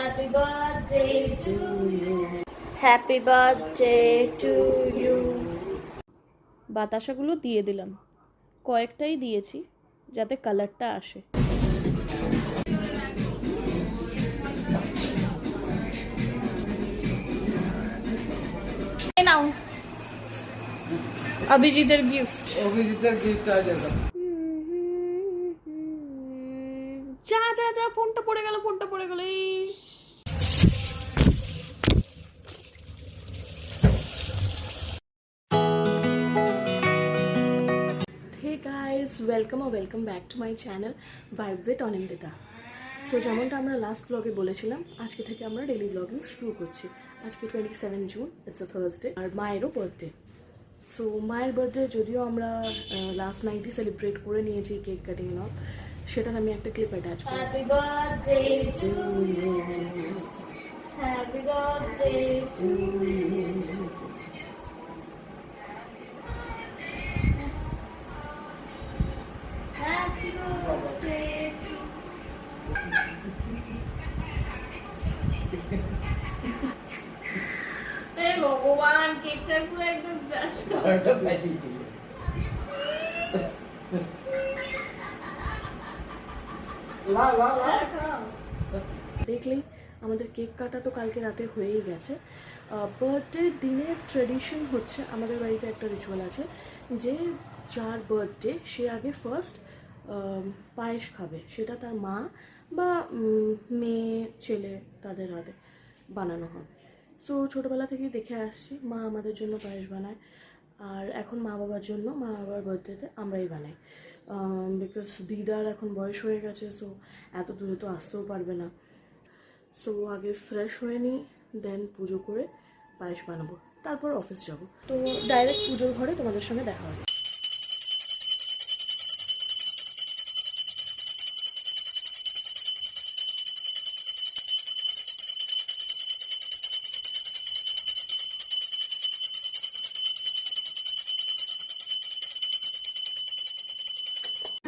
Happy birthday to you. Happy birthday to you. বাতাসাগুলো দিয়ে দিলাম, কয়েকটাই দিয়েছি যাতে কালারটা আসে। নাও অভিজিতের গিফট। যা যা যা, ফোনটা পড়ে গেল। Hey guys, welcome back to my channel Vibe with Anindita. So যেমনটা আমরা লাস্ট ব্লগে বলেছিলাম, আজকে থেকে আমরা ডেইলি ব্লগিং শুরু করছি। আজকে 27 জুন, ইটস আ থার্সডে, আর মায়েরও বার্থডে। সো মায়ের বার্থডে যদিও আমরা লাস্ট নাইটই সেলিব্রেট করে নিয়েছি কেক কাটিং না, সেটার আমি একটা ক্লিপ অ্যাটাচ করি। Happy birthday to you, happy birthday to you. Happy birthday to ভগবান, কেকটার পুরো একদম দেখলেই আমাদের কেক কাটা তো কালকে রাতে হয়েই গেছে। বার্থডে দিনের ট্রেডিশন হচ্ছে, আমাদের বাড়িতে একটা রিচুয়াল আছে যে যার বার্থডে সে আগে ফার্স্ট পায়েস খাবে, সেটা তার মা বা মেয়ে ছেলে তাদের হাতে বানানো হয়। সো ছোটোবেলা থেকেই দেখে আসছি মা আমাদের জন্য পায়েস বানায়, আর এখন মা বাবার জন্য, মা বাবার বার্থডেতে আমরাই বানাই। বিকজ দিদার এখন বয়স হয়ে গেছে, সো এত দূরে তো আসতেও পারবে না। সো আগে ফ্রেশ হয়ে নিই, দেন পুজো করে পায়েস বানাবো, তারপর অফিস যাব। তো ডাইরেক্ট পুজোর ঘরে তোমাদের সঙ্গে দেখা হয়।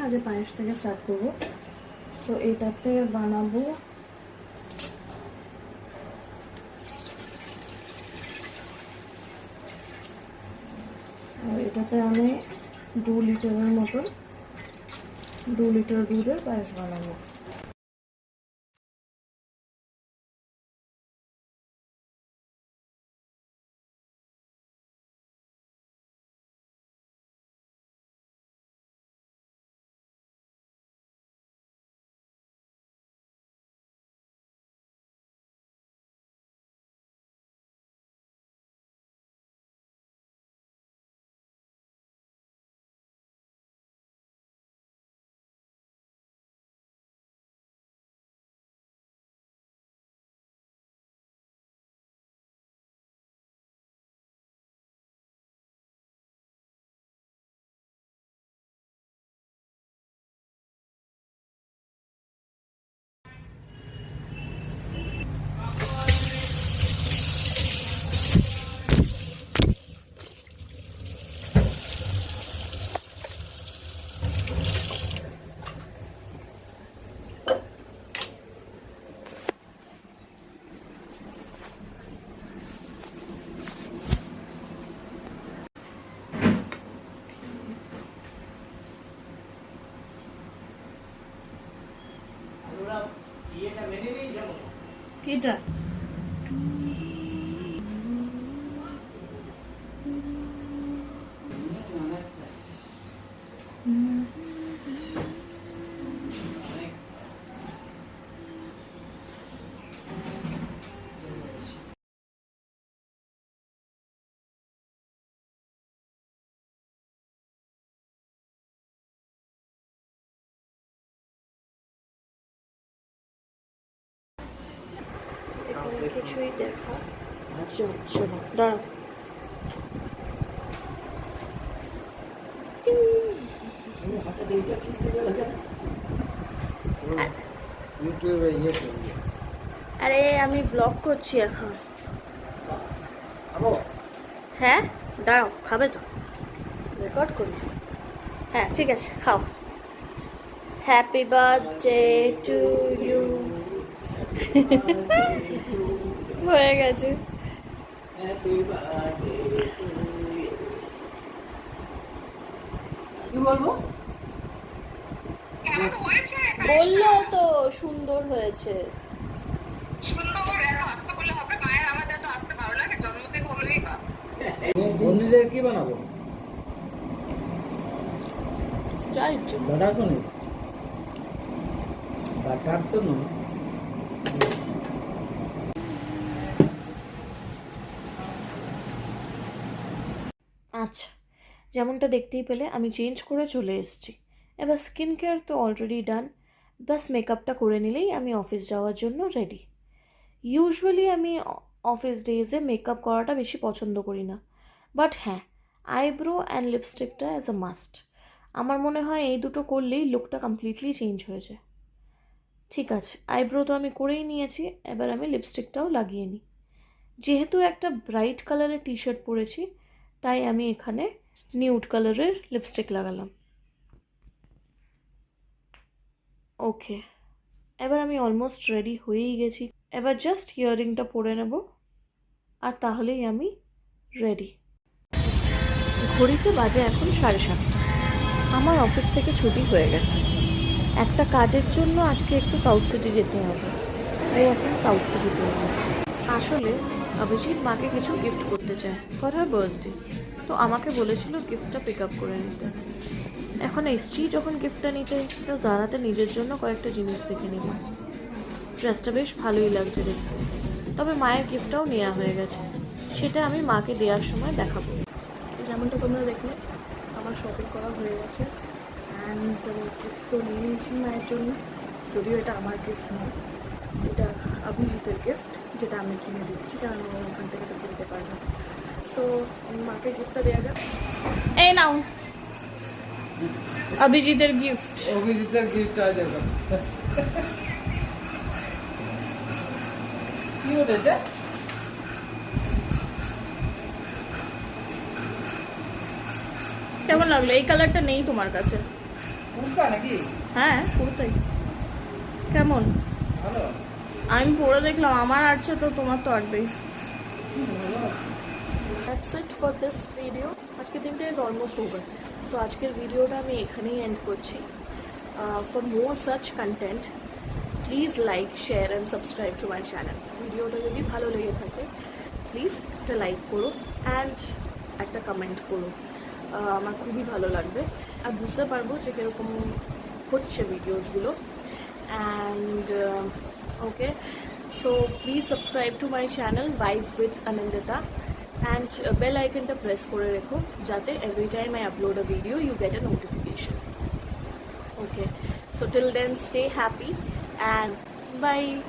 আগে পায়েস থেকে স্টার্ট করবো। সো এইটাতে বানাবো এটাতে আমি 2 লিটারের মতো 2 লিটার দুধের পায়েস বানাবো। কিটা কিছুই দেখা যাচ্ছে না, দাঁড়াও। আরে আমি ব্লগ করছি এখন। হ্যাঁ দাঁড়াও, খাবে তো, রেকর্ড করি। হ্যাঁ ঠিক আছে, খাও। হ্যাপি বার্থডে টু ইউ, হয়ে গেছে। কি বলবো? বললো তো সুন্দর হয়েছে। পনিরের কি বানাবো? যা ইচ্ছে। বাটার পনির? বাটার তো নয়। আচ্ছা, যেমনটা দেখতেই পেলে আমি চেঞ্জ করে চলে এসেছি। এবার স্কিন কেয়ার তো অলরেডি ডান, বাস মেকআপটা করে নিলেই আমি অফিস যাওয়ার জন্য রেডি। ইউজুয়ালি আমি অফিস ডেজে মেকআপ করাটা বেশি পছন্দ করি না, বাট হ্যাঁ, আইব্রো অ্যান্ড লিপস্টিকটা অ্যাজ আ মাস্ট। আমার মনে হয় এই দুটো করলেই লুকটা কমপ্লিটলি চেঞ্জ হয়ে যায়। ঠিক আছে, আইব্রো তো আমি করেই নিয়েছি, এবার আমি লিপস্টিকটাও লাগিয়ে নিই। যেহেতু একটা ব্রাইট কালারের টি শার্ট পরেছি, তাই আমি এখানে নিউড কালারের লিপস্টিক লাগালাম। ওকে, এবার আমি অলমোস্ট রেডি হয়েই গেছি। এবার জাস্ট ইয়াররিংটা পরে নেব, আর তাহলেই আমি রেডি। ঘড়িতে বাজে এখন 7:30। আমার অফিস থেকে ছুটি হয়ে গেছে। একটা কাজের জন্য আজকে একটু সাউথ সিটি যেতে হবে, তাই এখন সাউথ সিটিতে যাবো। আসলে অভিজিৎ মাকে কিছু গিফট করতে চায় ফর হার বার্থডে, তো আমাকে বলেছিল গিফটটা পিক আপ করে নিতে। এখন এসছি যখন গিফটটা নিতে, তো জানাতে নিজের জন্য কয়েকটা জিনিস দেখে নিব। ড্রেসটা বেশ ভালোই লাগছে দেখতে, তবে মায়ের গিফটটাও নেওয়া হয়ে গেছে, সেটা আমি মাকে দেওয়ার সময় দেখাবো। যেমনটা তোমরা দেখলে আমার শপিং করা হয়ে গেছে, অ্যান্ড গিফট তো নিয়ে নিয়েছি মায়ের জন্য। যদিও এটা আমার গিফট নয়, এটা অভিজিতের গিফট, যেটা আমি কিনে দিচ্ছি, কারণ ও ওখান থেকে তো কিনতে পারবে। সো মাকে গিফটটা দেওয়া যাক। এই নাও অভিজিতের গিফট। অভিজিতের গিফট আছে। কি হয়েছে? কেমন লাগলো? এই কালারটা নেই তোমার কাছে? কুর্তা নাকি? হ্যাঁ, পুরোটাই। কেমন? ভালো। আমি পরে দেখলাম আমার আটছে, তো তোমার তো আটবেই। That's it for this video. আজকের দিনটা is almost over. So আজকের ভিডিওটা আমি এখানেই এন্ড করছি। For more such content, please like, share and subscribe to my channel. ভিডিওটা যদি ভালো লেগে থাকে, প্লিজ একটা লাইক করো অ্যান্ড একটা কমেন্ট করো। আমার খুবই ভালো লাগবে, আর বুঝতে পারবো যে কীরকম হচ্ছে ভিডিওসগুলো। And okay, so please subscribe to my channel Vibe with Anandita, and bell icon ta press kore rekho jate every time I upload a video you get a notification. Okay, so till then stay happy and bye.